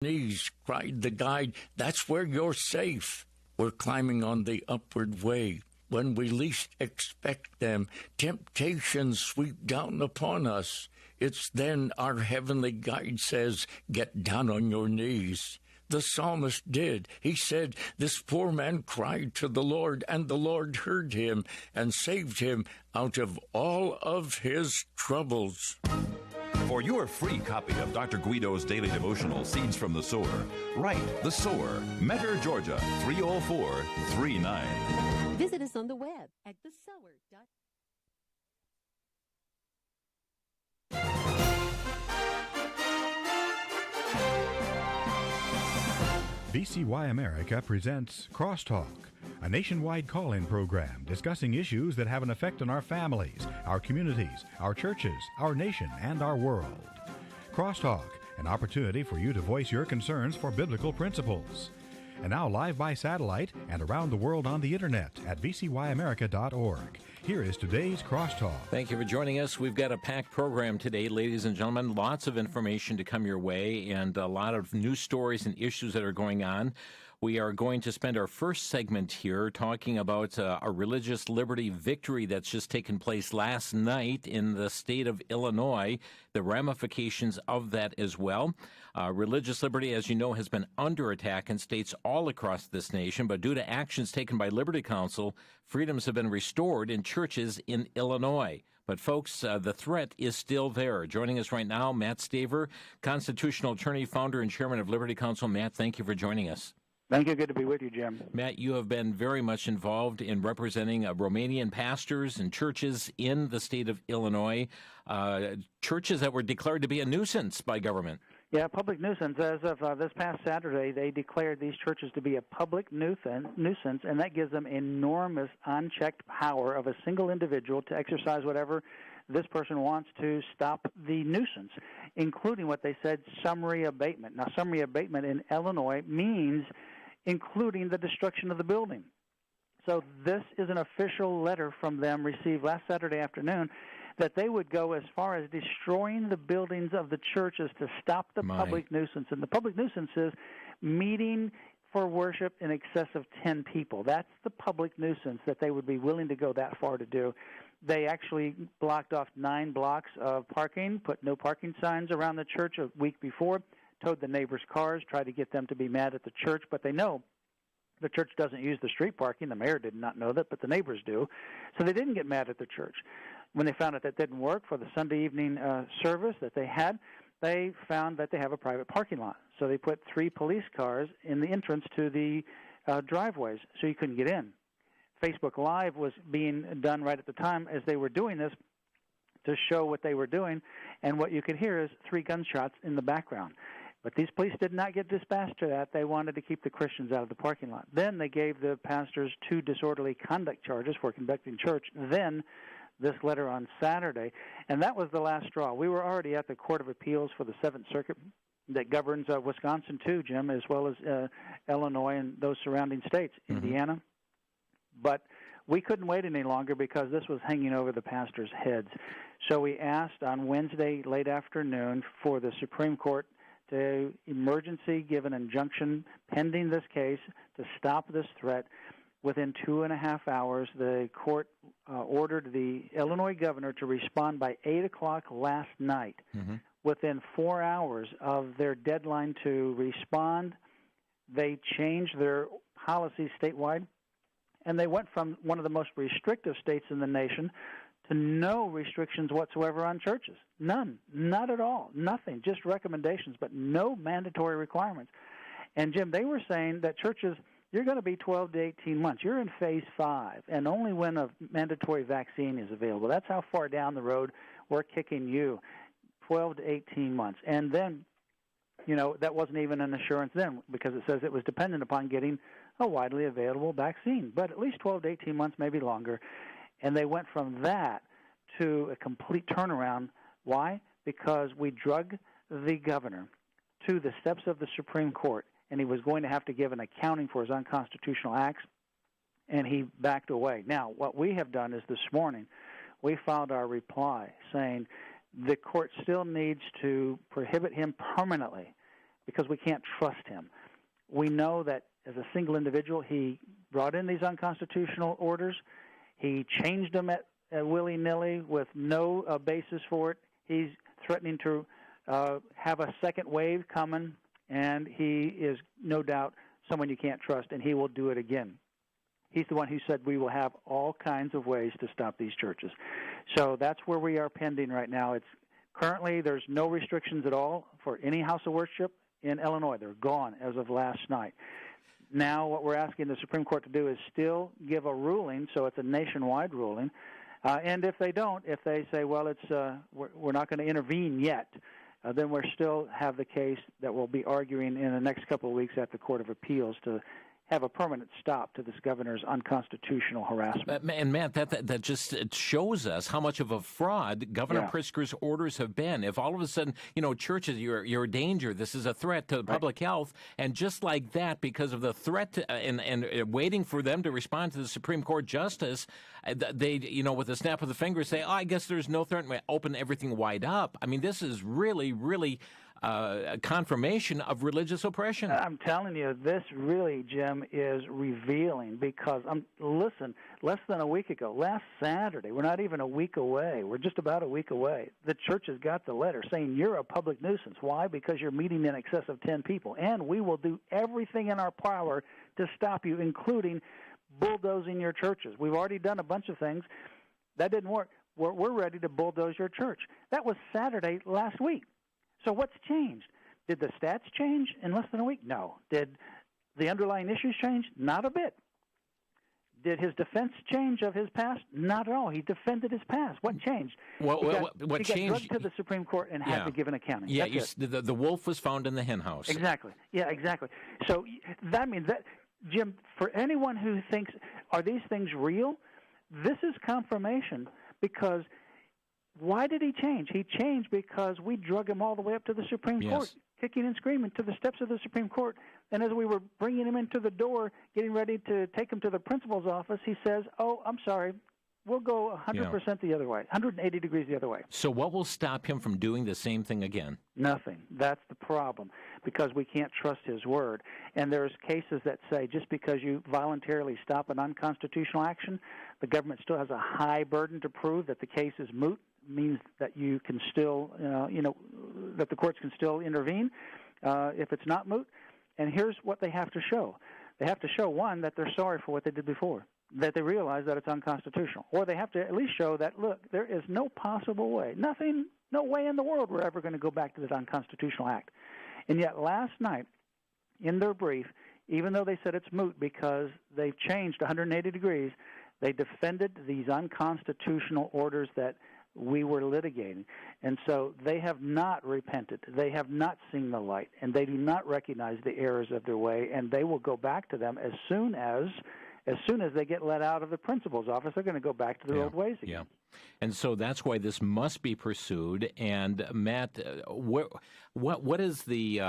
knees, cried the guide. That's where you're safe. We're climbing on the upward way. When we least expect them, temptations sweep down upon us. It's then our heavenly guide says, get down on your knees. The psalmist did. He said, this poor man cried to the Lord, and the Lord heard him and saved him out of all of his troubles. For your free copy of Dr. Guido's daily devotional, Seeds from the Sower, write The Sower, Mentor, Georgia, 30439. Visit us on the web at thesower.com. VCY America presents Crosstalk, a nationwide call-in program discussing issues that have an effect on our families, our communities, our churches, our nation, and our world. Crosstalk, an opportunity for you to voice your concerns for biblical principles. And now live by satellite and around the world on the internet at vcyamerica.org. Here is today's Crosstalk. Thank you for joining us. We've got a packed program today, ladies and gentlemen. Lots of information to come your way and a lot of news stories and issues that are going on. We are going to spend our first segment here talking about a religious liberty victory that's just taken place last night in the state of Illinois, the ramifications of that as well. Religious liberty, as you know, has been under attack in states all across this nation, but due to actions taken by Liberty Counsel, freedoms have been restored in churches in Illinois. But, folks, the threat is still there. Joining us right now, Matt Staver, constitutional attorney, founder and chairman of Liberty Counsel. Matt, thank you for joining us. Thank you. Good to be with you, Jim. Matt, you have been very much involved in representing Romanian pastors and churches in the state of Illinois, churches that were declared to be a nuisance by government. Yeah, public nuisance. As of this past Saturday, they declared these churches to be a public nuisance, and that gives them enormous unchecked power of a single individual to exercise whatever this person wants to stop the nuisance, including what they said, summary abatement. Now, summary abatement in Illinois means including the destruction of the building. So this is an official letter from them received last Saturday afternoon that they would go as far as destroying the buildings of the churches to stop the public nuisance. And the public nuisance is meeting for worship in excess of 10 people. That's the public nuisance that they would be willing to go that far to do. They actually blocked off 9 blocks of parking, put no parking signs around the church a week before, towed the neighbors' cars, tried to get them to be mad at the church, but they know the church doesn't use the street parking. The mayor did not know that, but the neighbors do. So they didn't get mad at the church. When they found out that didn't work for the Sunday evening service that they had, they found that they have a private parking lot. So they put 3 police cars in the entrance to the driveways so you couldn't get in. Facebook Live was being done right at the time as they were doing this to show what they were doing, and what you could hear is 3 gunshots in the background. But these police did not get dispatched to that. They wanted to keep the Christians out of the parking lot. Then they gave the pastors 2 disorderly conduct charges for conducting church. Then this letter on Saturday, and that was the last straw. We were already at the Court of Appeals for the 7th Circuit that governs Wisconsin too, Jim, as well as Illinois and those surrounding states, Indiana. But we couldn't wait any longer because this was hanging over the pastors' heads. So we asked on Wednesday late afternoon for the Supreme Court to emergency give an injunction pending this case to stop this threat. Within 2.5 hours, the court ordered the Illinois governor to respond by 8 o'clock last night. Within 4 hours of their deadline to respond, they changed their policy statewide, and they went from one of the most restrictive states in the nation to no restrictions whatsoever on churches. None. Not at all. Nothing. Just recommendations, but no mandatory requirements. And, Jim, they were saying that churches, you're going to be 12 to 18 months. You're in phase 5, and only when a mandatory vaccine is available. That's how far down the road we're kicking you, 12 to 18 months. And then, that wasn't even an assurance then because it says it was dependent upon getting a widely available vaccine, but at least 12 to 18 months, maybe longer. And they went from that to a complete turnaround. Why? Because we drug the governor to the steps of the Supreme Court, and he was going to have to give an accounting for his unconstitutional acts, and he backed away. Now, what we have done is this morning we filed our reply saying the court still needs to prohibit him permanently because we can't trust him. We know that as a single individual, he brought in these unconstitutional orders. He changed them at willy-nilly with no basis for it. He's threatening to have a second wave coming, and he is no doubt someone you can't trust, and he will do it again. He's the one who said we will have all kinds of ways to stop these churches. So that's where we are pending right now. It's currently there's no restrictions at all for any house of worship in Illinois. They're gone as of last night. Now what we're asking the Supreme Court to do is still give a ruling, so it's a nationwide ruling. And if they don't, if they say, well, it's we're not going to intervene yet, then we'll still have the case that we'll be arguing in the next couple of weeks at the Court of Appeals to have a permanent stop to this governor's unconstitutional harassment. And Matt, that just it shows us how much of a fraud Governor Pritzker's orders have been. If all of a sudden, churches, you're a danger, this is a threat to public health, and just like that, because of the threat to, and waiting for them to respond to the Supreme Court justice, they, with a snap of the finger say, I guess there's no threat, and we open everything wide up. I mean, this is really, really a confirmation of religious oppression. I'm telling you, this really, Jim, is revealing because, listen, less than a week ago, last Saturday, we're not even a week away, we're just about a week away, the church has got the letter saying you're a public nuisance. Why? Because you're meeting in excess of 10 people, and we will do everything in our power to stop you, including bulldozing your churches. We've already done a bunch of things. That didn't work. We're ready to bulldoze your church. That was Saturday last week. So what's changed? Did the stats change in less than a week? No. Did the underlying issues change? Not a bit. Did his defense change of his past? Not at all. He defended his past. What changed? What changed? He got drugged to the Supreme Court and had to give an accounting. Yeah, the wolf was found in the hen house. Exactly. Yeah, exactly. So that means that, Jim, for anyone who thinks, are these things real? This is confirmation because why did he change? He changed because we drug him all the way up to the Supreme Court, kicking and screaming to the steps of the Supreme Court. And as we were bringing him into the door, getting ready to take him to the principal's office, he says, oh, I'm sorry, we'll go 100% the other way, 180 degrees the other way. So what will stop him from doing the same thing again? Nothing. That's the problem, because we can't trust his word. And there's cases that say just because you voluntarily stop an unconstitutional action, the government still has a high burden to prove that the case is moot. Means that you can still, that the courts can still intervene if it's not moot. And here's what they have to show. They have to show, one, that they're sorry for what they did before, that they realize that it's unconstitutional. Or they have to at least show that, look, there is no possible way, no way in the world we're ever going to go back to this unconstitutional act. And yet last night, in their brief, even though they said it's moot because they've changed 180 degrees, they defended these unconstitutional orders that we were litigating. And so they have not repented. They have not seen the light, and they do not recognize the errors of their way, and they will go back to them as soon as they get let out of the principal's office. They're going to go back to their old ways again. Yeah. And so that's why this must be pursued. And Matt, what is the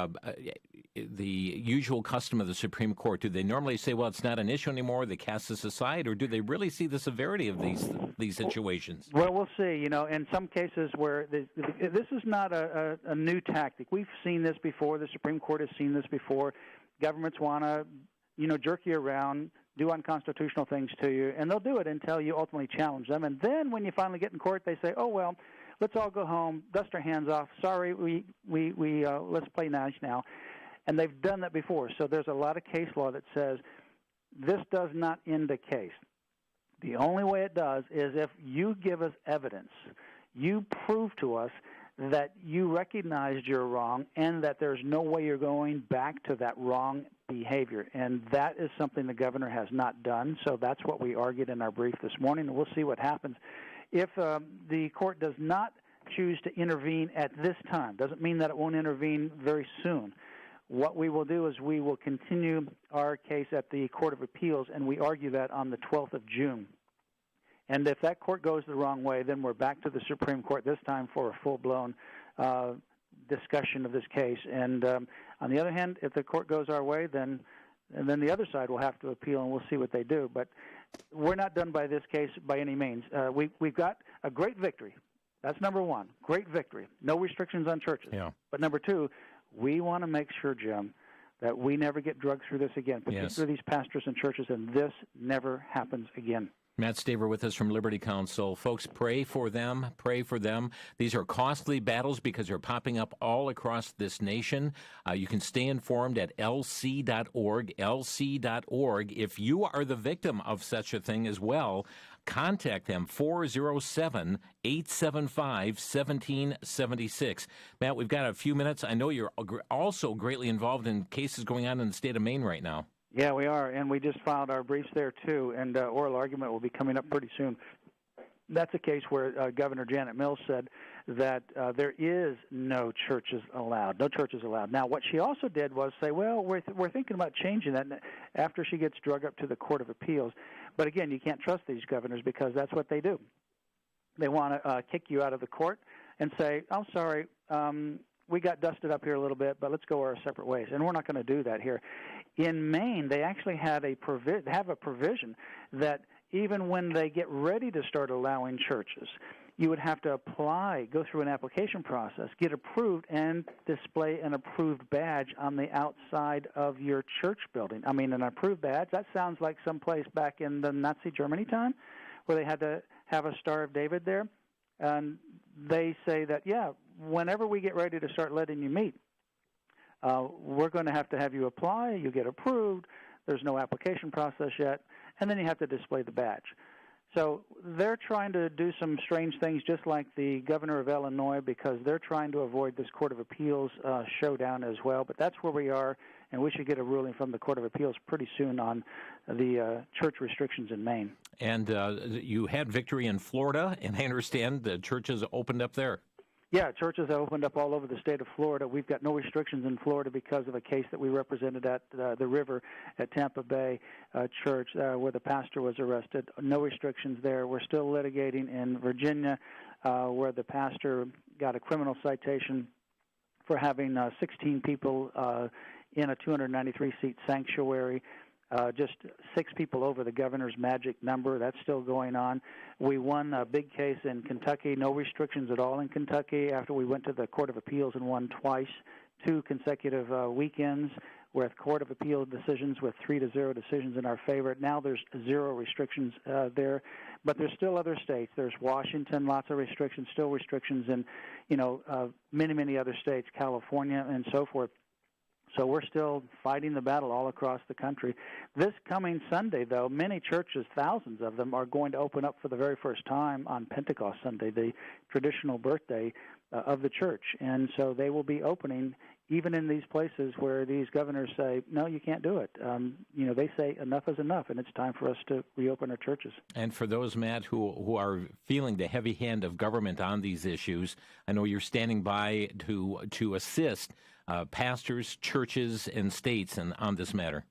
usual custom of the Supreme Court? Do they normally say, well, it's not an issue anymore, they cast this aside, or do they really see the severity of these situations? Well, we'll see. In some cases where this is not a new tactic. We've seen this before. The Supreme Court has seen this before. Governments want to, jerk you around, do unconstitutional things to you, and they'll do it until you ultimately challenge them. And then when you finally get in court, they say, oh, well, let's all go home, dust our hands off. Sorry, we let's play nice now. And they've done that before. So there's a lot of case law that says this does not end a case. The only way it does is if you give us evidence, you prove to us that you recognized you're wrong and that there's no way you're going back to that wrong behavior. And that is something the governor has not done. So that's what we argued in our brief this morning, and we'll see what happens. If the court does not choose to intervene at this time, doesn't mean that it won't intervene very soon. What we will do is we will continue our case at the Court of Appeals, and we argue that on the 12th of June. And if that court goes the wrong way, then we're back to the Supreme Court, this time for a full-blown discussion of this case. And on the other hand, if the court goes our way, then the other side will have to appeal, and we'll see what they do. But we're not done by this case by any means. We've got a great victory. That's number one, great victory. No restrictions on churches. Yeah. But number two, We want to make sure, Jim, that we never get drugged through this again, particularly these pastors and churches, and this never happens again. Matt Staver with us from Liberty Counsel. Folks, pray for them. Pray for them. These are costly battles because they're popping up all across this nation. You can stay informed at lc.org, lc.org. If you are the victim of such a thing as well, contact them, 407-875-1776. Matt, we've got a few minutes. I know you're also greatly involved in cases going on in the state of Maine right now. Yeah, we are, and we just filed our briefs there, too, and oral argument will be coming up pretty soon. That's a case where Governor Janet Mills said that there is no churches allowed. Now, what she also did was say, well, we're thinking about changing that after she gets drug up to the Court of Appeals. But, again, you can't trust these governors because that's what they do. They want to kick you out of the court and say, oh, sorry, we got dusted up here a little bit, but let's go our separate ways. And we're not going to do that here. In Maine, they actually have a provision that even when they get ready to start allowing churches, you would have to apply, go through an application process, get approved, and display an approved badge on the outside of your church building. I mean, an approved badge, that sounds like someplace back in the Nazi Germany time where they had to have a Star of David there. And they say that, yeah, whenever we get ready to start letting you meet, we're going to have you apply, you get approved, there's no application process yet, and then you have to display the badge. So they're trying to do some strange things just like the governor of Illinois because they're trying to avoid this Court of Appeals showdown as well. But that's where we are, and we should get a ruling from the Court of Appeals pretty soon on the church restrictions in Maine. And you had victory in Florida, and I understand the churches opened up there. Yeah, churches have opened up all over the state of Florida. We've got no restrictions in Florida because of a case that we represented at the river at Tampa Bay Church where the pastor was arrested. No restrictions there. We're still litigating in Virginia where the pastor got a criminal citation for having 16 people in a 293-seat sanctuary. Just 6 people over the governor's magic number. That's still going on. We won a big case in Kentucky, no restrictions at all in Kentucky, after we went to the Court of Appeals and won twice, 2 consecutive weekends with Court of Appeal decisions with 3-0 decisions in our favor. Now there's 0 restrictions there, but there's still other states. There's Washington, lots of restrictions, still restrictions in, many, many other states, California and so forth. So we're still fighting the battle all across the country. This coming Sunday, though, many churches, thousands of them, are going to open up for the very first time on Pentecost Sunday, the traditional birthday of the church. And so they will be opening even in these places where these governors say, no, you can't do it. They say enough is enough, and it's time for us to reopen our churches. And for those, Matt, who are feeling the heavy hand of government on these issues, I know you're standing by to assist pastors, churches, and states on this matter.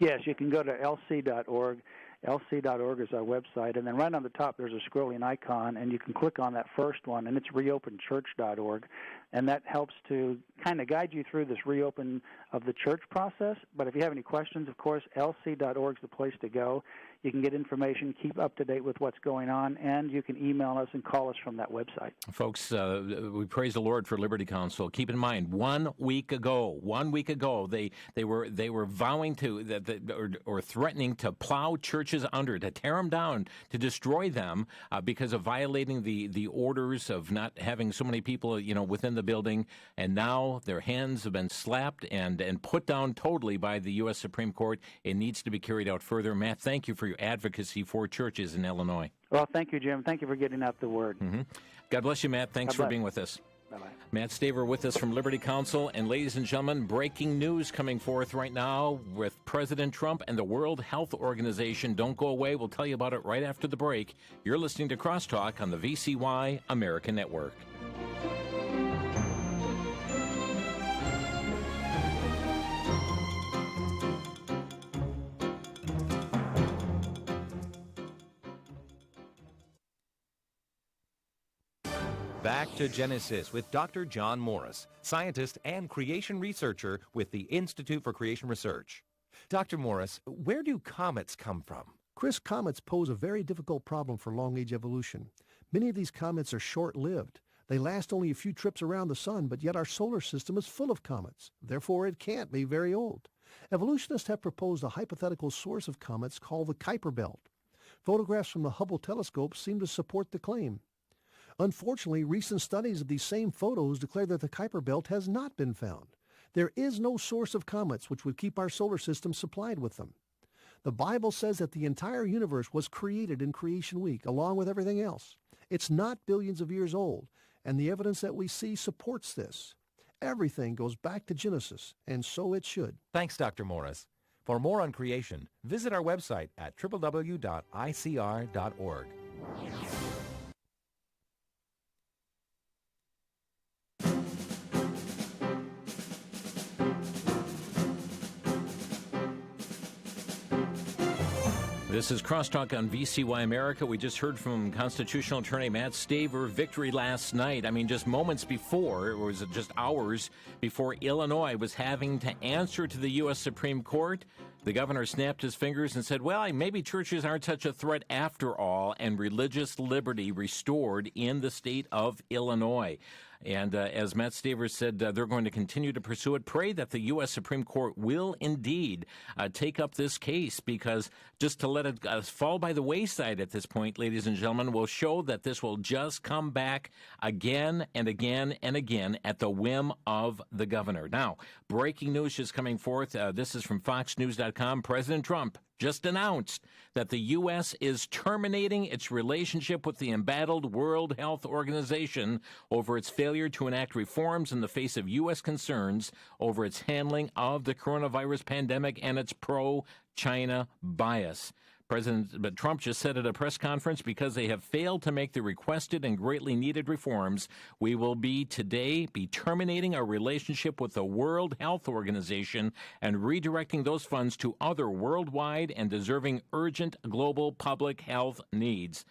Yes, you can go to lc.org. lc.org is our website, and then right on the top there's a scrolling icon, and you can click on that first one, and it's reopenchurch.org, and that helps to kind of guide you through this reopen of the church process. But if you have any questions, of course, lc.org is the place to go. You can get information, keep up to date with what's going on, and you can email us and call us from that website. Folks, we praise the Lord for Liberty Counsel. Keep in mind, 1 week ago, they were vowing to or threatening to plow churches under, to tear them down, to destroy them because of violating the orders of not having so many people, within the building. And now their hands have been slapped and put down totally by the U.S. Supreme Court. It needs to be carried out further. Matt, thank you for your advocacy for churches in Illinois. Well, thank you, Jim. Thank you for getting out the word. Mm-hmm. God bless you, Matt. Thanks for being with us. Bye-bye. Matt Staver with us from Liberty Counsel. And ladies and gentlemen, breaking news coming forth right now with President Trump and the World Health Organization. Don't go away. We'll tell you about it right after the break. You're listening to Crosstalk on the VCY America Network. Back to Genesis with Dr. John Morris, scientist and creation researcher with the Institute for Creation Research. Dr. Morris, where do comets come from? Chris, comets pose a very difficult problem for long-age evolution. Many of these comets are short-lived. They last only a few trips around the sun, but yet our solar system is full of comets. Therefore, it can't be very old. Evolutionists have proposed a hypothetical source of comets called the Kuiper Belt. Photographs from the Hubble telescope seem to support the claim. Unfortunately, recent studies of these same photos declare that the Kuiper Belt has not been found. There is no source of comets which would keep our solar system supplied with them. The Bible says that the entire universe was created in Creation Week, along with everything else. It's not billions of years old, and the evidence that we see supports this. Everything goes back to Genesis, and so it should. Thanks, Dr. Morris. For more on creation, visit our website at www.icr.org. This is Crosstalk on VCY America. We just heard from constitutional attorney Matt Staver. Victory last night. I mean, just moments before, or was it just hours before Illinois was having to answer to the U.S. Supreme Court? The governor snapped his fingers and said, well, maybe churches aren't such a threat after all, and religious liberty restored in the state of Illinois. And as Matt Staver said, they're going to continue to pursue it. Pray that the U.S. Supreme Court will indeed take up this case, because just to let it fall by the wayside at this point, ladies and gentlemen, will show that this will just come back again and again and again at the whim of the governor. Now, breaking news just coming forth. This is from FoxNews.com. President Trump just announced that the U.S. is terminating its relationship with the embattled World Health Organization over its failure to enact reforms in the face of U.S. concerns over its handling of the coronavirus pandemic and its pro-China bias. President Trump just said at a press conference, because they have failed to make the requested and greatly needed reforms, we will today be terminating our relationship with the World Health Organization and redirecting those funds to other worldwide and deserving urgent global public health needs.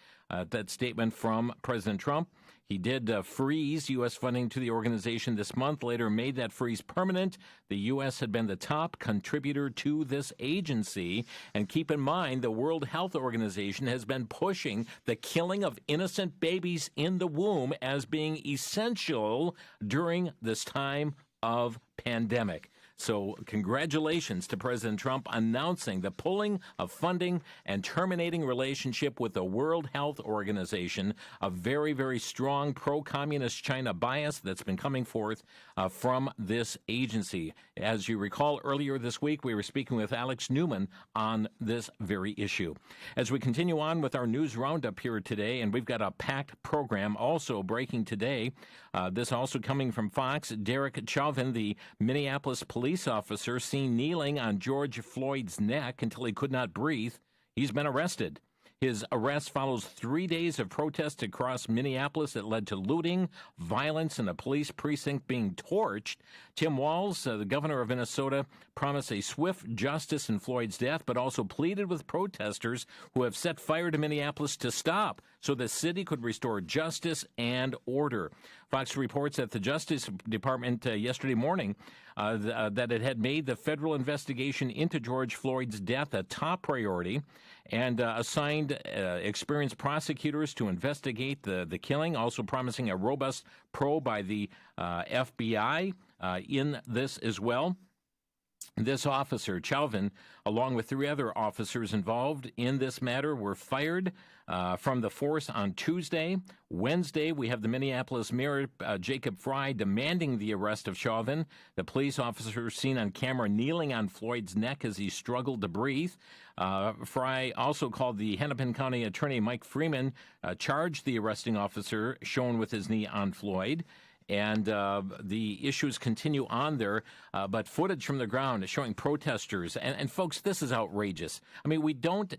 That statement from President Trump. He did freeze U.S. funding to the organization this month, later made that freeze permanent. The U.S. had been the top contributor to this agency. And keep in mind, the World Health Organization has been pushing the killing of innocent babies in the womb as being essential during this time of pandemic. So congratulations to President Trump announcing the pulling of funding and terminating relationship with the World Health Organization, a very, very strong pro-communist China bias that's been coming forth from this agency. As you recall, earlier this week, we were speaking with Alex Newman on this very issue. As we continue on with our news roundup here today, and we've got a packed program also breaking today, this also coming from Fox. Derek Chauvin, the Minneapolis police officer seen kneeling on George Floyd's neck until he could not breathe, he's been arrested. His arrest follows 3 days of protests across Minneapolis that led to looting, violence, and a police precinct being torched. Tim Walz, the governor of Minnesota, promised a swift justice in Floyd's death, but also pleaded with protesters who have set fire to Minneapolis to stop so the city could restore justice and order. Fox reports that the Justice Department yesterday morning that it had made the federal investigation into George Floyd's death a top priority and assigned experienced prosecutors to investigate the killing, also promising a robust probe by the FBI in this as well. This officer, Chauvin, along with 3 other officers involved in this matter, were fired from the force on Tuesday. Wednesday, we have the Minneapolis Mayor, Jacob Fry, demanding the arrest of Chauvin. The police officer seen on camera kneeling on Floyd's neck as he struggled to breathe. Fry also called the Hennepin County Attorney Mike Freeman, charged the arresting officer shown with his knee on Floyd. And the issues continue on there, but footage from the ground is showing protesters. And folks, this is outrageous. I mean,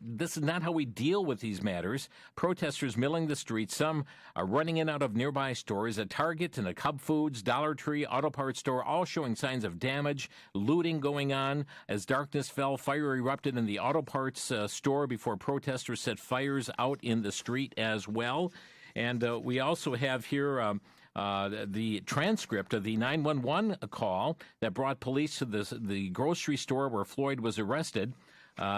this is not how we deal with these matters. Protesters milling the streets, some are running in out of nearby stores, a Target and a Cub Foods, Dollar Tree, auto parts store, all showing signs of damage, looting going on. As darkness fell, fire erupted in the auto parts store before protesters set fires out in the street as well. And we also have here the transcript of the 911 call that brought police to the grocery store where Floyd was arrested.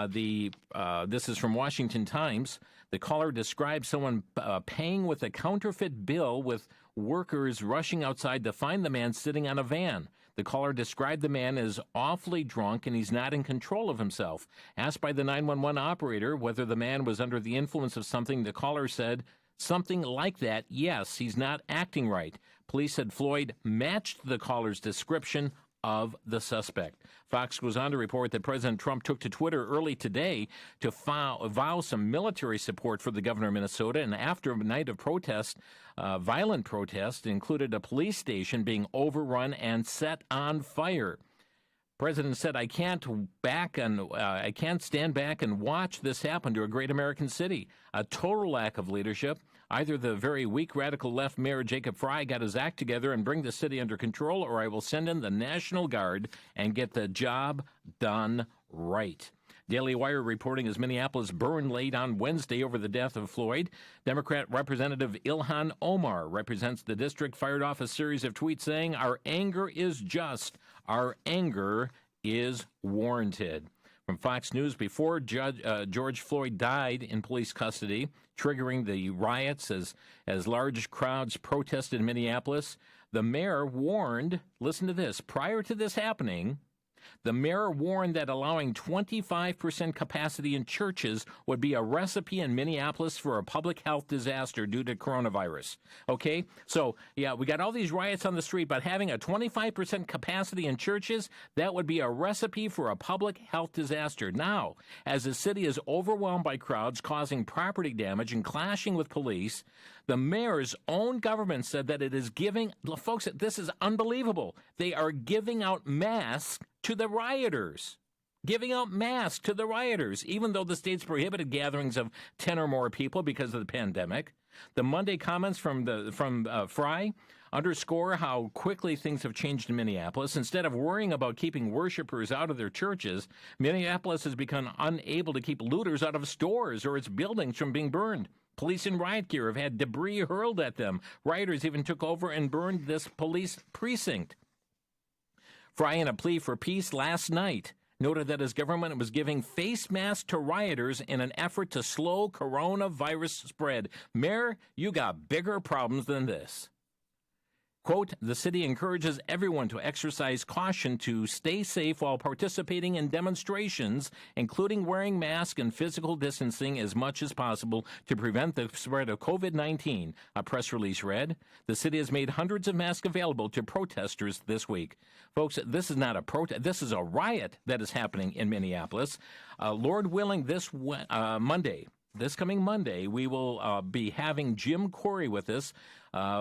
This is from Washington Times. The caller described someone paying with a counterfeit bill with workers rushing outside to find the man sitting on a van. The caller described the man as awfully drunk and he's not in control of himself. Asked by the 911 operator whether the man was under the influence of something, the caller said, "Something like that, yes, he's not acting right." Police said Floyd matched the caller's description of the suspect. Fox goes on to report that President Trump took to Twitter early today to vow some military support for the governor of Minnesota, and after a night of protest, violent protest, included a police station being overrun and set on fire. President said, I can't stand back and watch this happen to a great American city. A total lack of leadership. Either the very weak radical left Mayor Jacob Frey got his act together and bring the city under control, or I will send in the National Guard and get the job done right. Daily Wire reporting as Minneapolis burned late on Wednesday over the death of Floyd. Democrat Representative Ilhan Omar represents the district, fired off a series of tweets saying, "Our anger is just. Our anger is warranted." From Fox News, before George Floyd died in police custody, triggering the riots as large crowds protested in Minneapolis, the mayor warned, listen to this, prior to this happening, the mayor warned that allowing 25% capacity in churches would be a recipe in Minneapolis for a public health disaster due to coronavirus. Okay? So, yeah, we got all these riots on the street, but having a 25% capacity in churches, that would be a recipe for a public health disaster. Now, as the city is overwhelmed by crowds causing property damage and clashing with police, the mayor's own government said that it is giving, folks, this is unbelievable. They are giving out masks to the rioters. Giving out masks to the rioters, even though the state's prohibited gatherings of 10 or more people because of the pandemic. The Monday comments from Frey underscore how quickly things have changed in Minneapolis. Instead of worrying about keeping worshipers out of their churches, Minneapolis has become unable to keep looters out of stores or its buildings from being burned. Police in riot gear have had debris hurled at them. Rioters even took over and burned this police precinct. Frey, in a plea for peace last night, noted that his government was giving face masks to rioters in an effort to slow coronavirus spread. Mayor, you got bigger problems than this. Quote, the city encourages everyone to exercise caution to stay safe while participating in demonstrations, including wearing masks and physical distancing as much as possible to prevent the spread of COVID-19, a press release read. The city has made hundreds of masks available to protesters this week. Folks, this is not a protest. This is a riot that is happening in Minneapolis. Lord willing, this coming Monday, we will be having Jim Corey with us,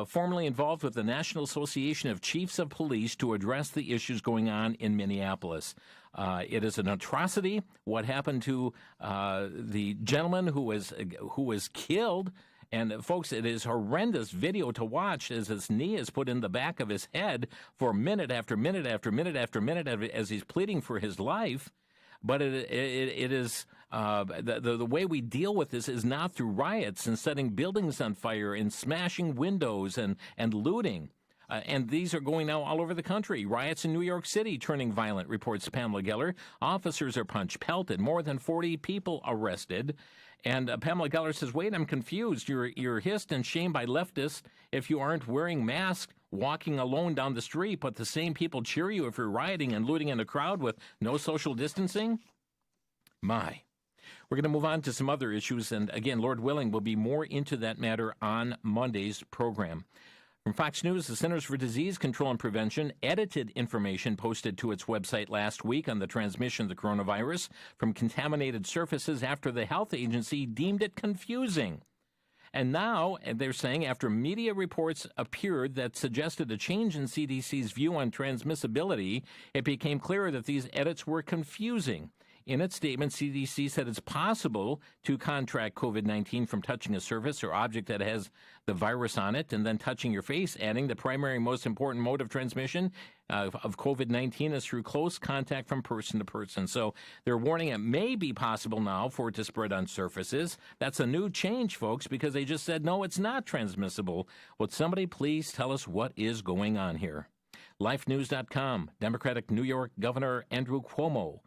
formerly involved with the National Association of Chiefs of Police, to address the issues going on in Minneapolis. It is an atrocity what happened to the gentleman who was killed. And, folks, it is horrendous video to watch as his knee is put in the back of his head for minute after minute after minute after minute as he's pleading for his life. But it is the way we deal with this is not through riots and setting buildings on fire and smashing windows and looting. And these are going now all over the country. Riots in New York City turning violent, reports Pamela Geller. Officers are punch-pelted. More than 40 people arrested. And Pamela Geller says, wait, I'm confused. You're hissed and shamed by leftists if you aren't wearing masks, walking alone down the street, but the same people cheer you if you're rioting and looting in a crowd with no social distancing? My. We're going to move on to some other issues, and again, Lord willing, we'll be more into that matter on Monday's program. From Fox News, the Centers for Disease Control and Prevention edited information posted to its website last week on the transmission of the coronavirus from contaminated surfaces after the health agency deemed it confusing. And now, they're saying, after media reports appeared that suggested a change in CDC's view on transmissibility, it became clear that these edits were confusing. In its statement, CDC said it's possible to contract COVID-19 from touching a surface or object that has the virus on it and then touching your face, adding the primary most important mode of transmission of COVID-19 is through close contact from person to person. So they're warning it may be possible now for it to spread on surfaces. That's a new change, folks, because they just said, no, it's not transmissible. Would somebody please tell us what is going on here? LifeNews.com, Democratic New York Governor Andrew Cuomo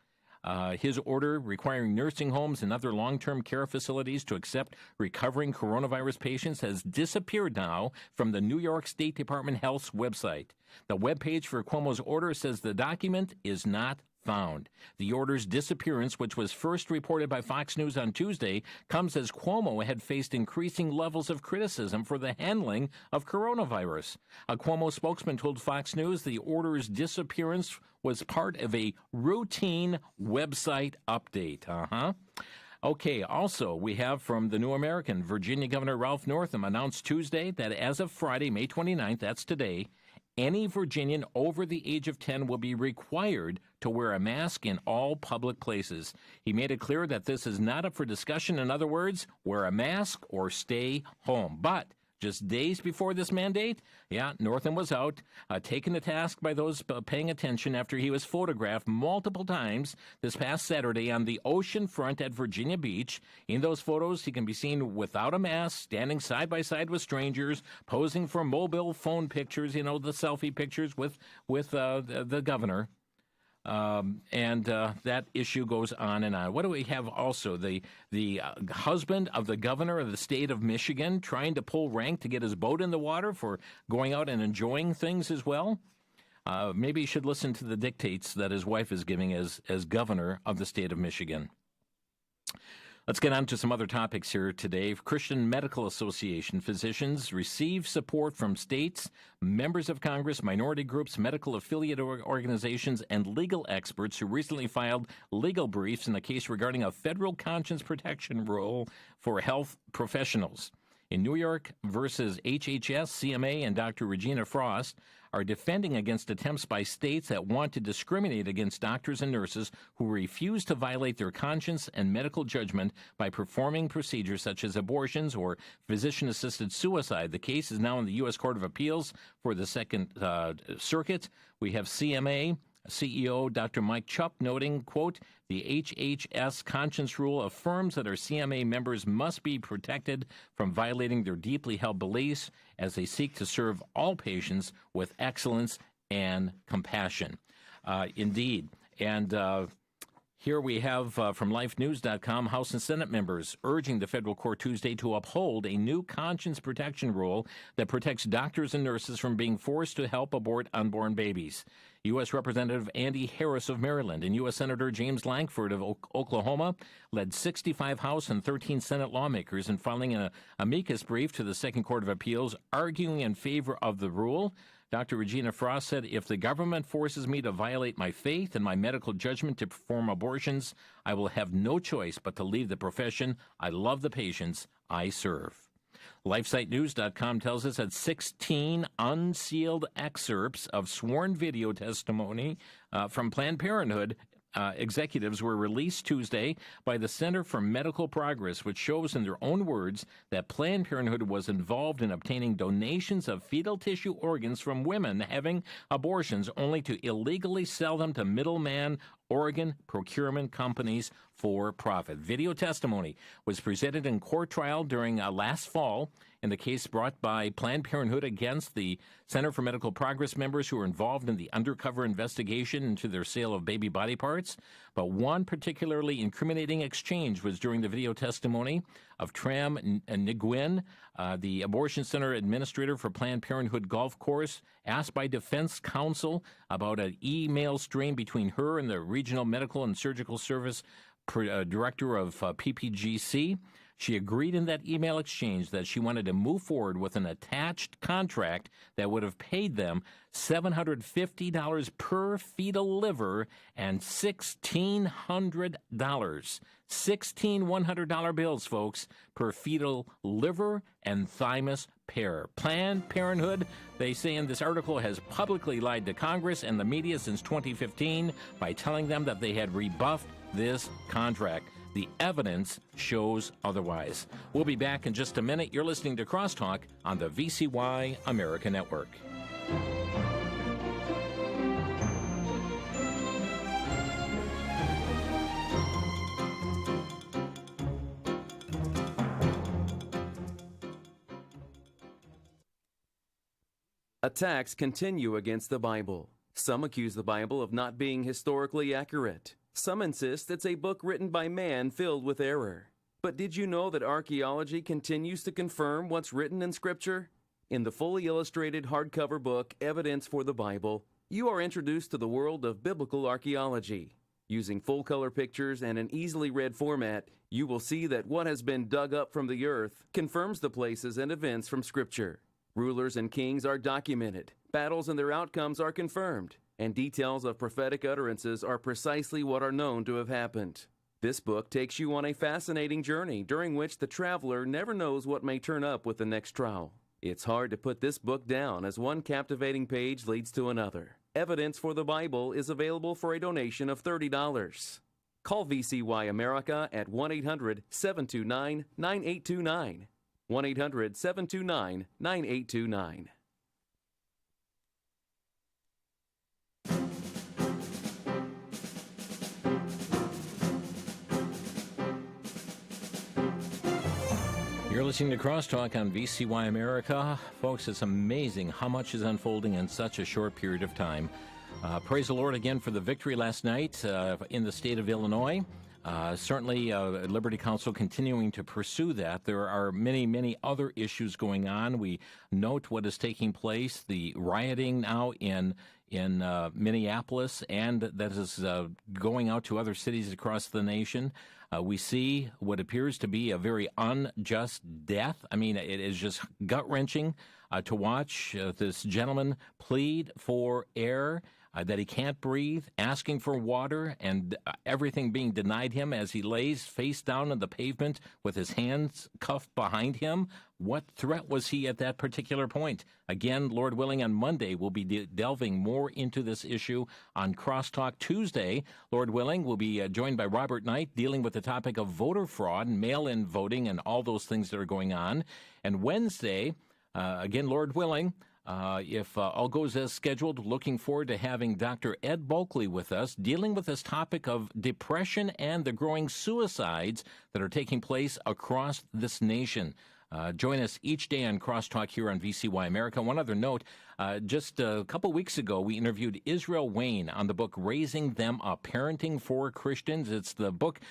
His order requiring nursing homes and other long-term care facilities to accept recovering coronavirus patients has disappeared now from the New York State Department Health's website. The webpage for Cuomo's order says the document is not found. The order's disappearance, which was first reported by Fox News on Tuesday, comes as Cuomo had faced increasing levels of criticism for the handling of coronavirus. A Cuomo spokesman told Fox News the order's disappearance was part of a routine website update. Okay, also, we have from the New American, Virginia Governor Ralph Northam announced Tuesday that as of Friday, May 29th, that's today, any Virginian over the age of 10 will be required to wear a mask in all public places. He made it clear that this is not up for discussion. In other words, wear a mask or stay home. But just days before this mandate, Northam was out, taken to task by those paying attention after he was photographed multiple times this past Saturday on the ocean front at Virginia Beach. In those photos, he can be seen without a mask, standing side by side with strangers, posing for mobile phone pictures, the selfie pictures with the governor. That issue goes on and on. What do we have also? The husband of the governor of the state of Michigan trying to pull rank to get his boat in the water for going out and enjoying things as well. Maybe he should listen to the dictates that his wife is giving as governor of the state of Michigan. Let's get on to some other topics here today. Christian Medical Association physicians receive support from states, members of Congress, minority groups, medical affiliate organizations, and legal experts who recently filed legal briefs in a case regarding a federal conscience protection rule for health professionals. In New York versus HHS, CMA, and Dr. Regina Frost are defending against attempts by states that want to discriminate against doctors and nurses who refuse to violate their conscience and medical judgment by performing procedures such as abortions or physician-assisted suicide. The case is now in the U.S. Court of Appeals for the Second Circuit. We have CMA CEO Dr. Mike Chupp noting, quote, the HHS conscience rule affirms that our CMA members must be protected from violating their deeply held beliefs as they seek to serve all patients with excellence and compassion. Indeed. And here we have from LifeNews.com, House and Senate members urging the federal court Tuesday to uphold a new conscience protection rule that protects doctors and nurses from being forced to help abort unborn babies. U.S. Representative Andy Harris of Maryland and U.S. Senator James Lankford of Oklahoma led 65 House and 13 Senate lawmakers in filing an amicus brief to the Second Court of Appeals arguing in favor of the rule. Dr. Regina Frost said, if the government forces me to violate my faith and my medical judgment to perform abortions, I will have no choice but to leave the profession. I love the patients I serve. LifeSiteNews.com tells us that 16 unsealed excerpts of sworn video testimony from Planned Parenthood executives were released Tuesday by the Center for Medical Progress, which shows in their own words that Planned Parenthood was involved in obtaining donations of fetal tissue organs from women having abortions only to illegally sell them to middleman organ procurement companies for profit. Video testimony was presented in court trial during last fall in the case brought by Planned Parenthood against the Center for Medical Progress members who were involved in the undercover investigation into their sale of baby body parts. But one particularly incriminating exchange was during the video testimony of Tram Nguyen, the abortion center administrator for Planned Parenthood Golf Course, asked by defense counsel about an email stream between her and the Regional Medical and Surgical Service director of PPGC. She agreed in that email exchange that she wanted to move forward with an attached contract that would have paid them $750 per fetal liver and $1,600. $1,100 bills, folks, per fetal liver and thymus pair. Planned Parenthood, they say in this article, has publicly lied to Congress and the media since 2015 by telling them that they had rebuffed this contract. The evidence shows otherwise. We'll be back in just a minute. You're listening to Crosstalk on the VCY America Network. Attacks continue against the Bible. Some accuse the Bible of not being historically accurate. Some insist it's a book written by man filled with error. But did you know that archaeology continues to confirm what's written in Scripture? In the fully illustrated hardcover book, Evidence for the Bible, you are introduced to the world of biblical archaeology. Using full-color pictures and an easily read format, you will see that what has been dug up from the earth confirms the places and events from Scripture. Rulers and kings are documented, battles and their outcomes are confirmed, and details of prophetic utterances are precisely what are known to have happened. This book takes you on a fascinating journey during which the traveler never knows what may turn up with the next trial. It's hard to put this book down as one captivating page leads to another. Evidence for the Bible is available for a donation of $30. Call VCY America at 1-800-729-9829. 1-800-729-9829. You're listening to Crosstalk on VCY America. Folks, it's amazing how much is unfolding in such a short period of time. Praise the Lord again for the victory last night in the state of Illinois. Certainly, Liberty Counsel continuing to pursue that. There are many, many other issues going on. We note what is taking place, the rioting now in Minneapolis, and that is going out to other cities across the nation. We see what appears to be a very unjust death. I mean, it is just gut-wrenching to watch this gentleman plead for air, that he can't breathe, asking for water, and everything being denied him as he lays face down on the pavement with his hands cuffed behind him. What threat was he at that particular point? Again, Lord willing, on Monday, we'll be delving more into this issue on Crosstalk. Tuesday, Lord willing, we'll be joined by Robert Knight dealing with the topic of voter fraud, mail-in voting, and all those things that are going on. And Wednesday, again, Lord willing, if all goes as scheduled, looking forward to having Dr. Ed Bulkley with us, dealing with this topic of depression and the growing suicides that are taking place across this nation. Join us each day on Crosstalk here on VCY America. One other note, just a couple weeks ago, we interviewed Israel Wayne on the book Raising Them Up, Parenting for Christians. It's the book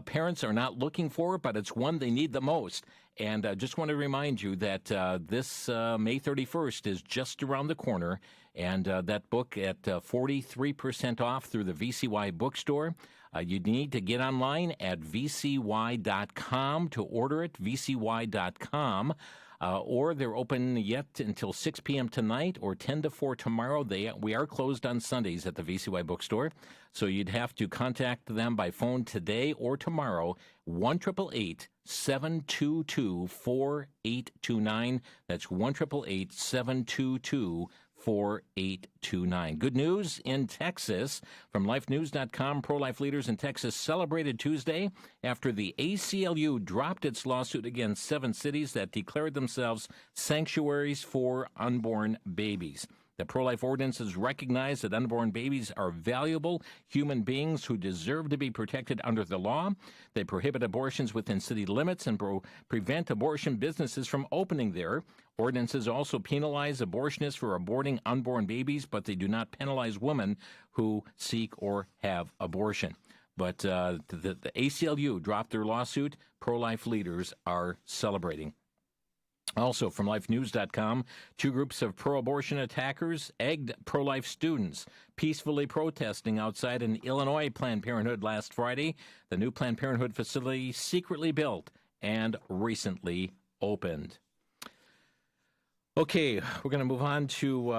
parents are not looking for, but it's one they need the most. And just want to remind you that this May 31st is just around the corner, and that book at 43% off through the VCY bookstore. You need to get online at vcy.com to order it, vcy.com. Or they're open yet until 6 p.m. tonight or 10 to 4 tomorrow. We are closed on Sundays at the VCY bookstore, so you'd have to contact them by phone today or tomorrow, 1-888-722-4829. That's 1-888-722-4829. Good news in Texas from lifenews.com. Pro-life leaders in Texas celebrated Tuesday after the ACLU dropped its lawsuit against 7 cities that declared themselves sanctuaries for unborn babies. The pro-life ordinances recognize that unborn babies are valuable human beings who deserve to be protected under the law. They prohibit abortions within city limits and prevent abortion businesses from opening there. Ordinances also penalize abortionists for aborting unborn babies, but they do not penalize women who seek or have abortion. But the ACLU dropped their lawsuit. Pro-life leaders are celebrating. Also, from lifenews.com, 2 groups of pro-abortion attackers egged pro-life students peacefully protesting outside an Illinois Planned Parenthood last Friday. The new Planned Parenthood facility secretly built and recently opened. Okay, we're going to move on to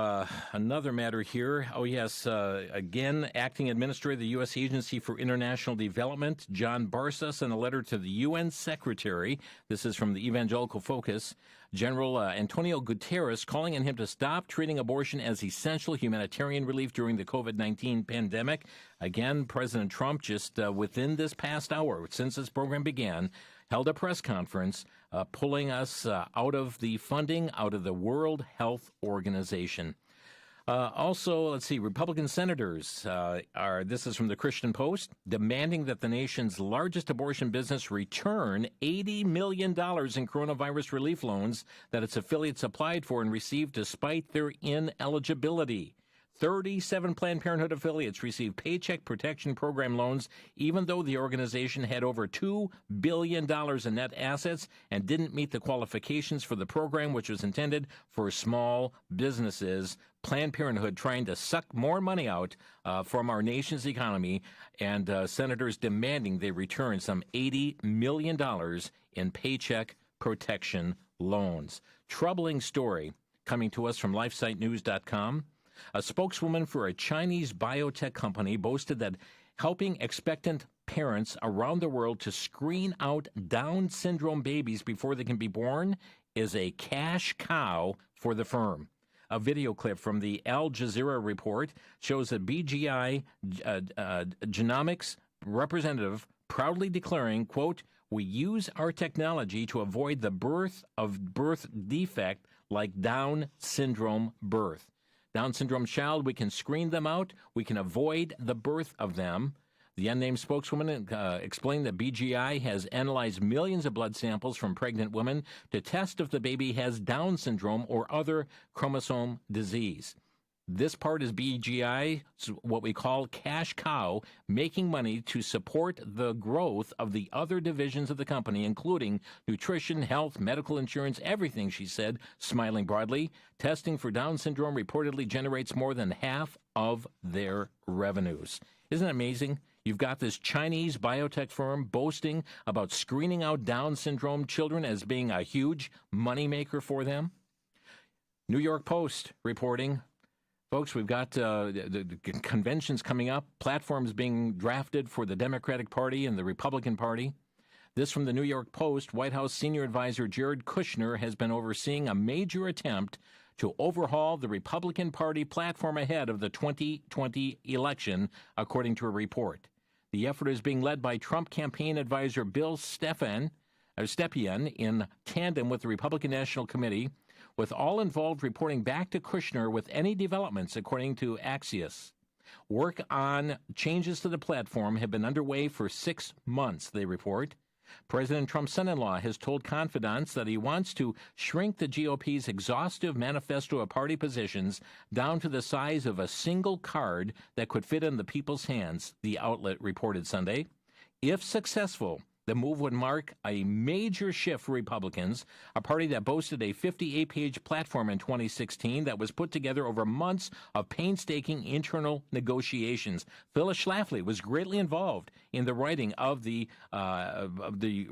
another matter here. Oh, yes, again, Acting Administrator of the U.S. Agency for International Development, John Barsas, in a letter to the UN Secretary, this is from the Evangelical Focus, General Antonio Guterres, calling on him to stop treating abortion as essential humanitarian relief during the COVID-19 pandemic. Again, President Trump, just within this past hour, since this program began, held a press conference pulling us out of the funding, out of the World Health Organization. Also, let's see, Republican senators this is from the Christian Post, demanding that the nation's largest abortion business return $80 million in coronavirus relief loans that its affiliates applied for and received despite their ineligibility. 37 Planned Parenthood affiliates received Paycheck Protection Program loans, even though the organization had over $2 billion in net assets and didn't meet the qualifications for the program, which was intended for small businesses. Planned Parenthood trying to suck more money out from our nation's economy, and senators demanding they return some $80 million in Paycheck Protection loans. Troubling story coming to us from LifeSiteNews.com. A spokeswoman for a Chinese biotech company boasted that helping expectant parents around the world to screen out Down syndrome babies before they can be born is a cash cow for the firm. A video clip from the Al Jazeera report shows a BGI genomics representative proudly declaring, quote, "We use our technology to avoid the birth defect like Down syndrome birth. Down syndrome child, we can screen them out. We can avoid the birth of them." The unnamed spokeswoman explained that BGI has analyzed millions of blood samples from pregnant women to test if the baby has Down syndrome or other chromosome disease. This part is BGI, what we call cash cow, making money to support the growth of the other divisions of the company, including nutrition, health, medical insurance, everything, she said, smiling broadly. Testing for Down syndrome reportedly generates more than half of their revenues. Isn't it amazing? You've got this Chinese biotech firm boasting about screening out Down syndrome children as being a huge moneymaker for them. New York Post reporting, folks, we've got the conventions coming up, platforms being drafted for the Democratic Party and the Republican Party. This from the New York Post. White House senior advisor Jared Kushner has been overseeing a major attempt to overhaul the Republican Party platform ahead of the 2020 election, according to a report. The effort is being led by Trump campaign advisor Bill Stepien in tandem with the Republican National Committee, with all involved reporting back to Kushner with any developments, according to Axios. Work on changes to the platform have been underway for 6 months, they report. President Trump's son-in-law has told confidants that he wants to shrink the GOP's exhaustive manifesto of party positions down to the size of a single card that could fit in the people's hands, the outlet reported Sunday. If successful, the move would mark a major shift for Republicans, a party that boasted a 58-page platform in 2016 that was put together over months of painstaking internal negotiations. Phyllis Schlafly was greatly involved in the writing of the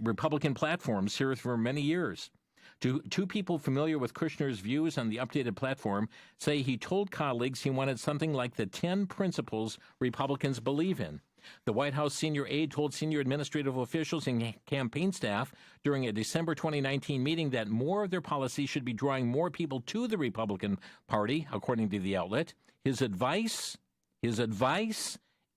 Republican platforms here for many years. Two people familiar with Kushner's views on the updated platform say he told colleagues he wanted something like the 10 principles Republicans believe in. The White House senior aide told senior administrative officials and campaign staff during a December 2019 meeting that more of their policy should be drawing more people to the Republican Party, according to the outlet. His advice,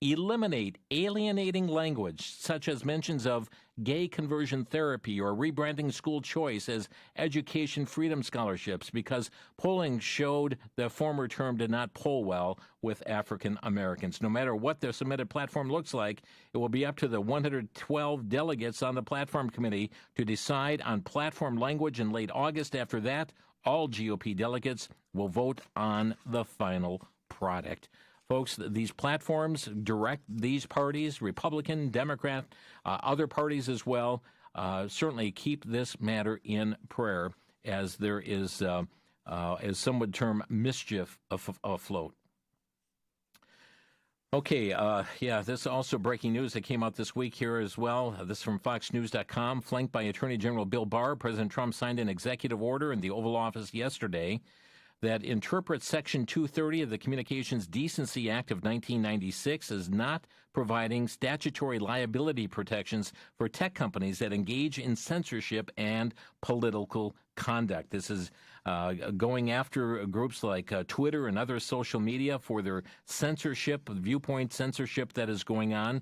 eliminate alienating language, such as mentions of gay conversion therapy or rebranding school choice as education freedom scholarships, because polling showed the former term did not poll well with African Americans. No matter what the submitted platform looks like, it will be up to the 112 delegates on the platform committee to decide on platform language in late August. After that, all GOP delegates will vote on the final product. Folks, these platforms direct these parties, Republican, Democrat, other parties as well. Certainly keep this matter in prayer, as there is, as some would term, mischief afloat. Okay, this is also breaking news that came out this week here as well. This is from FoxNews.com. Flanked by Attorney General Bill Barr, President Trump signed an executive order in the Oval Office yesterday that interprets Section 230 of the Communications Decency Act of 1996 as not providing statutory liability protections for tech companies that engage in censorship and political conduct. This is going after groups like Twitter and other social media for their censorship, viewpoint censorship that is going on.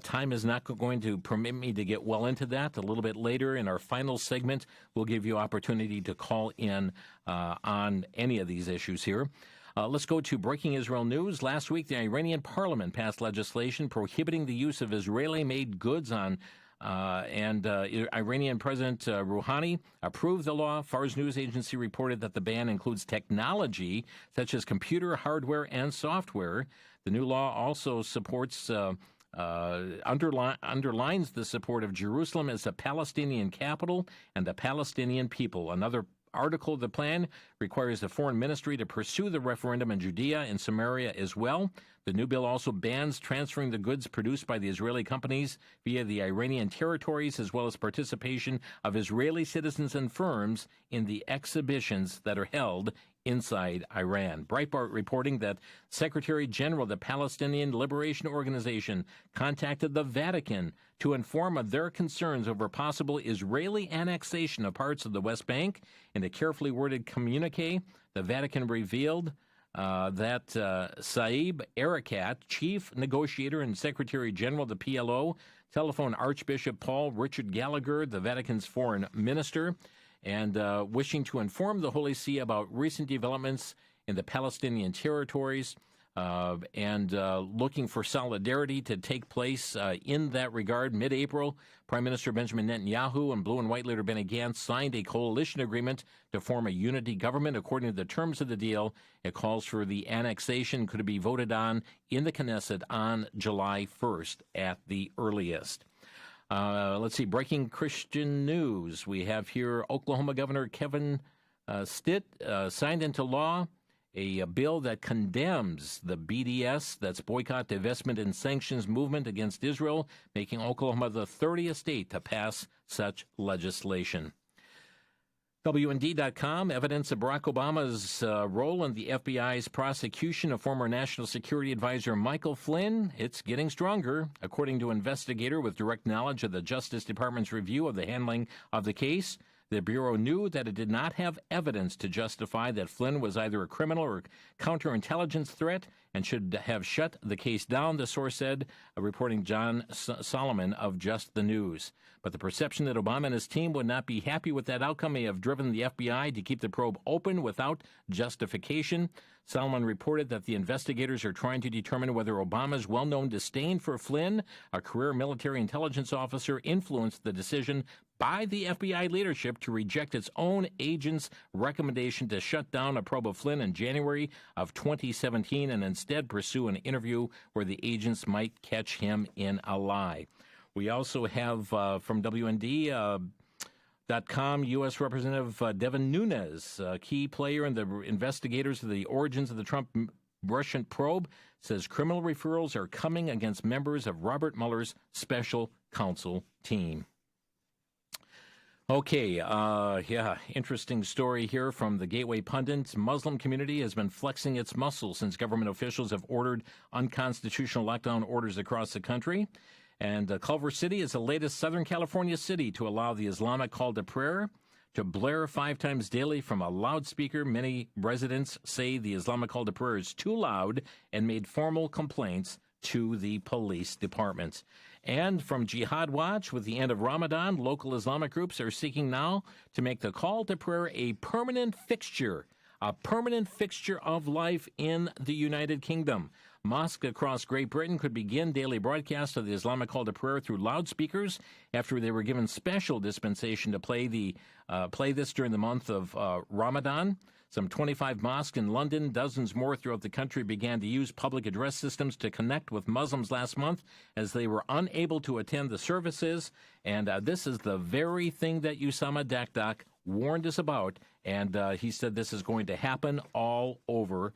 Time is not going to permit me to get well into that. A little bit later in our final segment, we'll give you opportunity to call in on any of these issues here. Let's go to breaking Israel news. Last week, the Iranian parliament passed legislation prohibiting the use of Israeli-made goods on Iranian President Rouhani approved the law. Fars news agency reported that the ban includes technology such as computer hardware and software. The new law also supports underlines the support of Jerusalem as the Palestinian capital and the Palestinian people. Another article of the plan requires the foreign ministry to pursue the referendum in Judea and Samaria as well. The new bill also bans transferring the goods produced by the Israeli companies via the Iranian territories, as well as participation of Israeli citizens and firms in the exhibitions that are held inside Iran. Breitbart reporting that Secretary General of the Palestinian Liberation Organization contacted the Vatican to inform of their concerns over possible Israeli annexation of parts of the West Bank. In a carefully worded communique, the Vatican revealed that Saeb Erekat, chief negotiator and Secretary General of the PLO, telephoned Archbishop Paul Richard Gallagher, the Vatican's foreign minister, and wishing to inform the Holy See about recent developments in the Palestinian territories and looking for solidarity to take place in that regard. Mid-April, Prime Minister Benjamin Netanyahu and Blue and White leader Benny Gantz signed a coalition agreement to form a unity government. According to the terms of the deal, it calls for the annexation could be voted on in the Knesset on July 1st at the earliest. Let's see, breaking Christian news. We have here Oklahoma Governor Kevin Stitt signed into law a bill that condemns the BDS, that's Boycott, Divestment, and Sanctions movement against Israel, making Oklahoma the 30th state to pass such legislation. WND.com, evidence of Barack Obama's role in the FBI's prosecution of former National Security Advisor Michael Flynn. It's getting stronger. According to an investigator with direct knowledge of the Justice Department's review of the handling of the case, the Bureau knew that it did not have evidence to justify that Flynn was either a criminal or counterintelligence threat and should have shut the case down, the source said, reporting John Solomon of Just the News. But the perception that Obama and his team would not be happy with that outcome may have driven the FBI to keep the probe open without justification. Solomon reported that the investigators are trying to determine whether Obama's well-known disdain for Flynn, a career military intelligence officer, influenced the decision by the FBI leadership to reject its own agent's recommendation to shut down a probe of Flynn in January of 2017 and instead pursue an interview where the agents might catch him in a lie. We also have from WND.com, U.S. Representative Devin Nunes, a key player in the investigators of the origins of the Trump-Russian probe, says criminal referrals are coming against members of Robert Mueller's special counsel team. Okay, interesting story here from the Gateway Pundit. Muslim community has been flexing its muscles since government officials have ordered unconstitutional lockdown orders across the country. And Culver City is the latest Southern California city to allow the Islamic call to prayer to blare 5 times daily from a loudspeaker. Many residents say the Islamic call to prayer is too loud and made formal complaints to the police departments. And from Jihad Watch, with the end of Ramadan, local Islamic groups are seeking now to make the call to prayer a permanent fixture of life in the United Kingdom. Mosques across Great Britain could begin daily broadcasts of the Islamic call to prayer through loudspeakers after they were given special dispensation to play this during the month of Ramadan. Some 25 mosques in London, dozens more throughout the country began to use public address systems to connect with Muslims last month as they were unable to attend the services. And this is the very thing that Usama Dakdak warned us about. And he said this is going to happen all over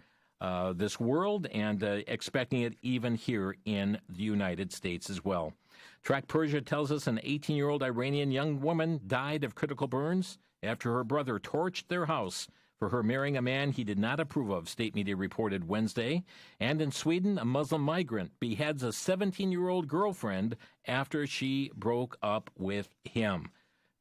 this world and expecting it even here in the United States as well. Track Persia tells us an 18-year-old Iranian young woman died of critical burns after her brother torched their house for her marrying a man he did not approve of, state media reported Wednesday. And in Sweden, a Muslim migrant beheads a 17-year-old girlfriend after she broke up with him.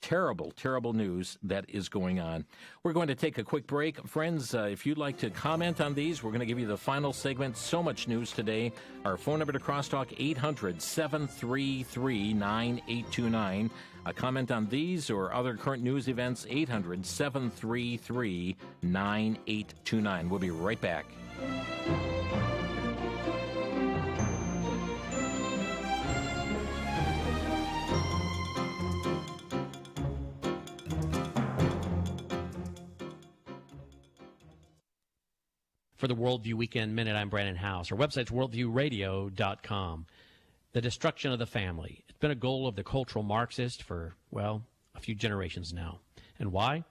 Terrible, terrible news that is going on. We're going to take a quick break. Friends, if you'd like to comment on these, we're going to give you the final segment. So much news today. Our phone number to Crosstalk, 800-733-9829. A comment on these or other current news events, 800-733-9829. We'll be right back. For the Worldview Weekend Minute, I'm Brandon House. Our website's worldviewradio.com. The destruction of the family. It's been a goal of the cultural Marxists for, well, a few generations now. And why?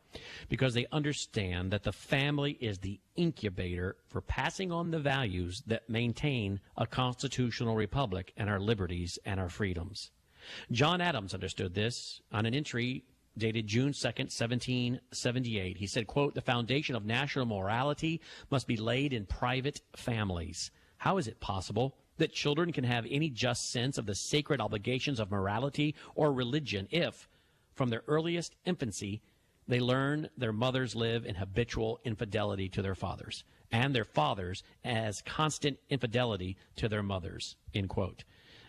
Because they understand that the family is the incubator for passing on the values that maintain a constitutional republic and our liberties and our freedoms. John Adams understood this on an entry dated June 2nd, 1778. He said, quote, "The foundation of national morality must be laid in private families. How is it possible that children can have any just sense of the sacred obligations of morality or religion if, from their earliest infancy, they learn their mothers live in habitual infidelity to their fathers, and their fathers as constant infidelity to their mothers," end quote.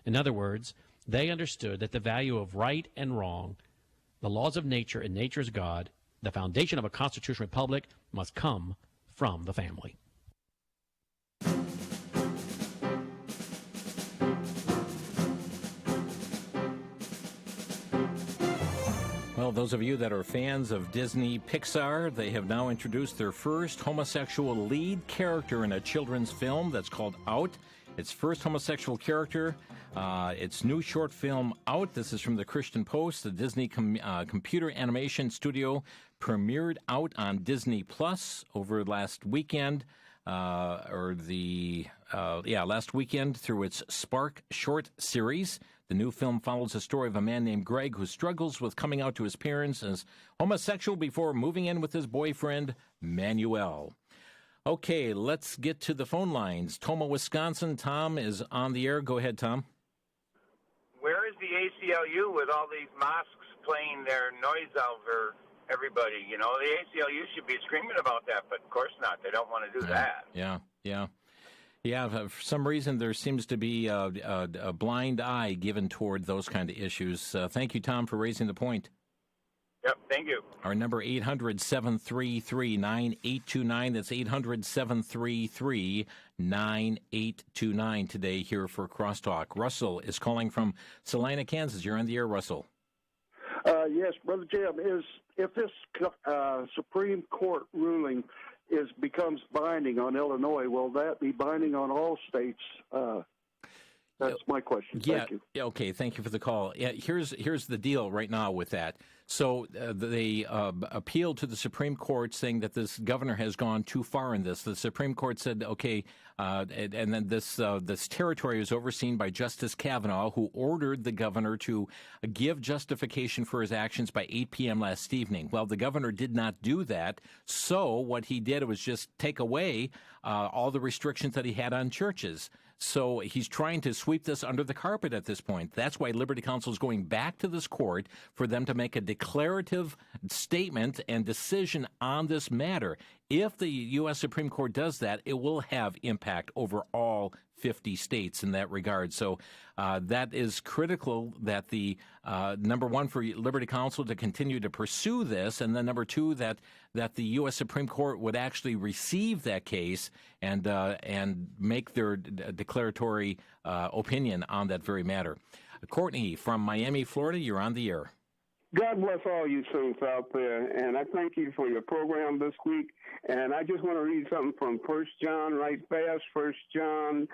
In other words, they understood that the value of right and wrong, the laws of nature and nature's God, the foundation of a constitutional republic, must come from the family. Well, those of you that are fans of Disney Pixar, they have now introduced their first homosexual lead character in a children's film that's called Out. Its first homosexual character, its new short film Out. This is from the Christian Post. The Disney computer animation studio premiered Out on Disney Plus over last weekend. Last weekend through its Spark short series. The new film follows the story of a man named Greg who struggles with coming out to his parents as homosexual before moving in with his boyfriend, Manuel. Okay, let's get to the phone lines. Toma, Wisconsin. Tom is on the air. Go ahead, Tom. Where is the ACLU with all these mosques playing their noise over everybody? You know, the ACLU should be screaming about that, but of course not. They don't want to do that. Yeah, for some reason there seems to be a blind eye given toward those kind of issues. Thank you, Tom, for raising the point. Yep, thank you. Our number 800-733-9829. That's 800-733-9829 today here for Crosstalk. Russell is calling from Salina, Kansas. You're on the air, Russell. Yes, Brother Jim, if this Supreme Court ruling becomes binding on Illinois, will that be binding on all states? That's my question. Thank you. Okay, thank you for the call. Yeah, here's the deal right now with that. So they appealed to the Supreme Court saying that this governor has gone too far in this. The Supreme Court said, okay, and then this territory is overseen by Justice Kavanaugh, who ordered the governor to give justification for his actions by 8 p.m. last evening. Well, the governor did not do that, so what he did was just take away all the restrictions that he had on churches. So he's trying to sweep this under the carpet at this point. That's why Liberty Counsel is going back to this court for them to make a declarative statement and decision on this matter. If the U.S. Supreme Court does that, it will have impact over all 50 states in that regard. So that is critical that the, number one, for Liberty Counsel to continue to pursue this, and then number two, that the U.S. Supreme Court would actually receive that case and make their declaratory opinion on that very matter. Courtney from Miami, Florida, you're on the air. God bless all you saints out there, and I thank you for your program this week. And I just want to read something from 1 John right fast, 1 John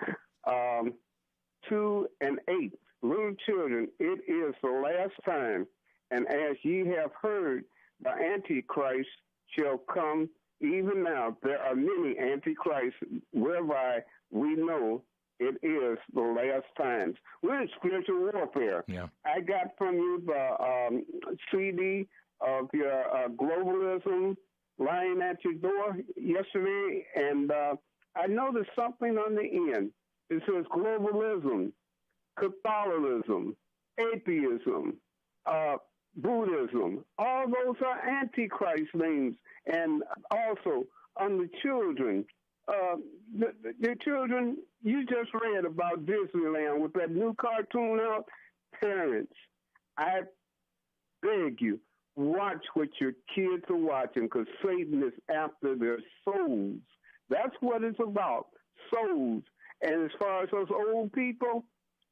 2 and 8. Little children, it is the last time, and as ye have heard, the Antichrist shall come. Even now there are many Antichrists, whereby we know it is the last times. We're in spiritual warfare. Yeah. I got from you the CD of your globalism lying at your door yesterday, and I noticed something on the end. It says globalism, Catholicism, atheism, Buddhism. All those are Antichrist names. And also on the children, the children, you just read about Disneyland with that new cartoon out. Parents, I beg you, watch what your kids are watching, because Satan is after their souls. That's what it's about, souls. And as far as those old people,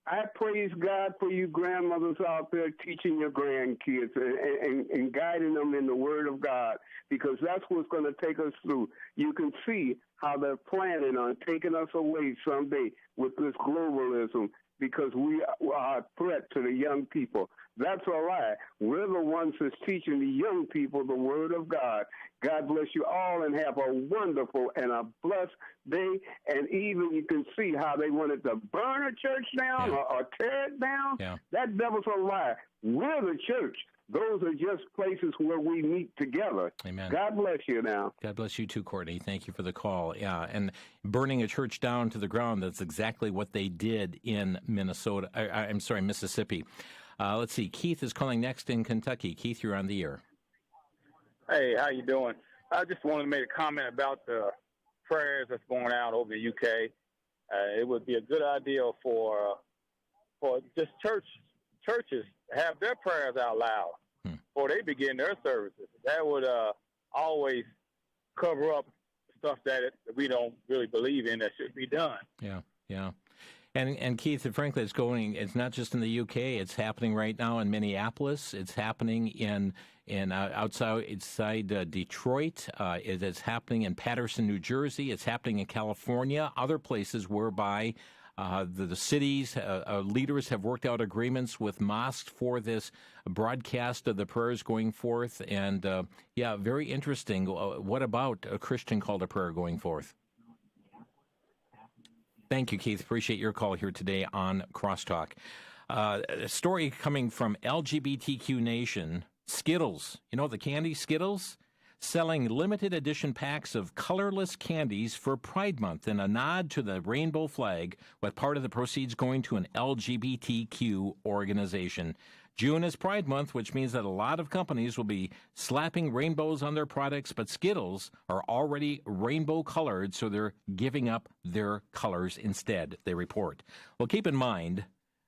I praise God for you grandmothers out there teaching your grandkids and guiding them in the Word of God, because that's what's going to take us through. You can see how they're planning on taking us away someday with this globalism, because we are a threat to the young people. That's a lie. We're the ones that's teaching the young people the Word of God. God bless you all and have a wonderful and a blessed day. And even you can see how they wanted to burn a church down or tear it down. Yeah. That devil's a lie. We're the church. Those are just places where we meet together. Amen. God bless you now. God bless you too, Courtney. Thank you for the call. Yeah, and burning a church down to the ground, that's exactly what they did in Mississippi. Let's see. Keith is calling next in Kentucky. Keith, you're on the air. Hey, how you doing? I just wanted to make a comment about the prayers that's going out over the UK. It would be a good idea for just churches to have their prayers out loud before they begin their services. That would always cover up stuff that we don't really believe in that should be done. Yeah. And Keith, frankly, it's not just in the UK. It's happening right now in Minneapolis. It's happening outside Detroit. It is happening in Paterson, New Jersey. It's happening in California. Other places whereby the cities leaders have worked out agreements with mosques for this broadcast of the prayers going forth. And very interesting. What about a Christian call to prayer going forth? Thank you, Keith. Appreciate your call here today on Crosstalk. A story coming from LGBTQ Nation. Skittles. You know the candy Skittles? Selling limited edition packs of colorless candies for Pride Month in a nod to the rainbow flag, with part of the proceeds going to an LGBTQ organization. June is Pride Month, which means that a lot of companies will be slapping rainbows on their products, but Skittles are already rainbow colored, so they're giving up their colors instead, they report. Well, keep in mind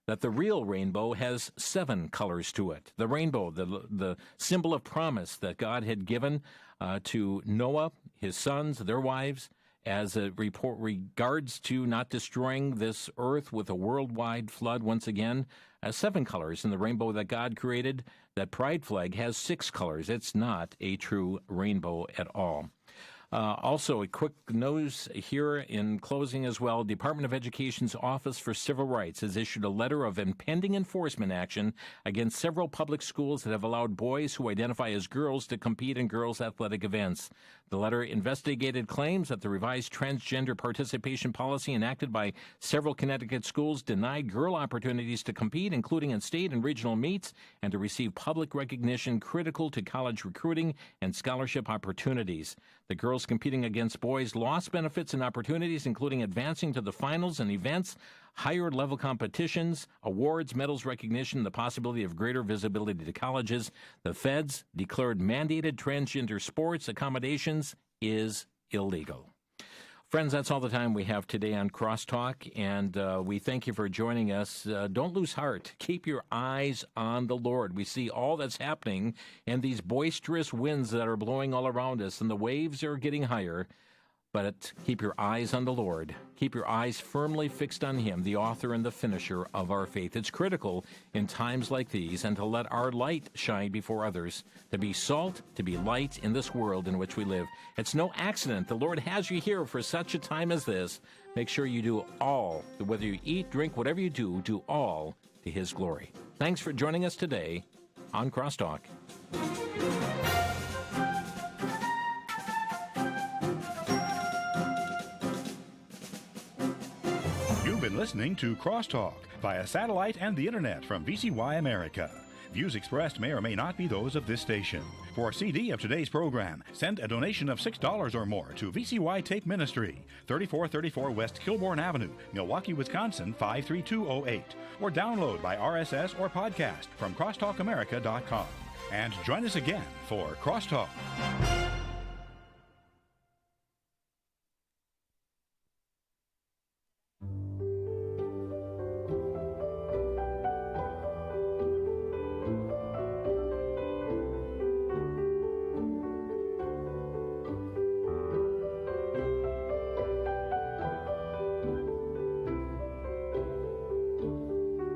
that the real rainbow has 7 colors to it. The rainbow, the symbol of promise that God had given to Noah, his sons, their wives, as a report regards to not destroying this earth with a worldwide flood once again. 7 colors in the rainbow that God created. That pride flag has 6 colors. It's not a true rainbow at all. Also, a quick news here in closing as well. Department of Education's Office for Civil Rights has issued a letter of impending enforcement action against several public schools that have allowed boys who identify as girls to compete in girls' athletic events. The letter investigated claims that the revised transgender participation policy enacted by several Connecticut schools denied girl opportunities to compete, including in state and regional meets, and to receive public recognition critical to college recruiting and scholarship opportunities. The girls competing against boys lost benefits and opportunities, including advancing to the finals and events, higher level competitions, awards, medals, recognition, the possibility of greater visibility to colleges. The feds declared mandated transgender sports accommodations is illegal. Friends, that's all the time we have today on Crosstalk, and we thank you for joining us. Don't lose heart. Keep your eyes on the Lord. We see all that's happening and these boisterous winds that are blowing all around us, and the waves are getting higher. But keep your eyes on the Lord. Keep your eyes firmly fixed on Him, the author and the finisher of our faith. It's critical in times like these, and to let our light shine before others, to be salt, to be light in this world in which we live. It's no accident. The Lord has you here for such a time as this. Make sure you do all, whether you eat, drink, whatever you do all to His glory. Thanks for joining us today on Crosstalk. You've been listening to Crosstalk via satellite and the internet from VCY America. Views expressed may or may not be those of this station. For a CD of today's program, send a donation of $6 or more to VCY Tape Ministry, 3434 West Kilbourne Avenue, Milwaukee, Wisconsin, 53208, or download by RSS or podcast from CrosstalkAmerica.com. And join us again for Crosstalk.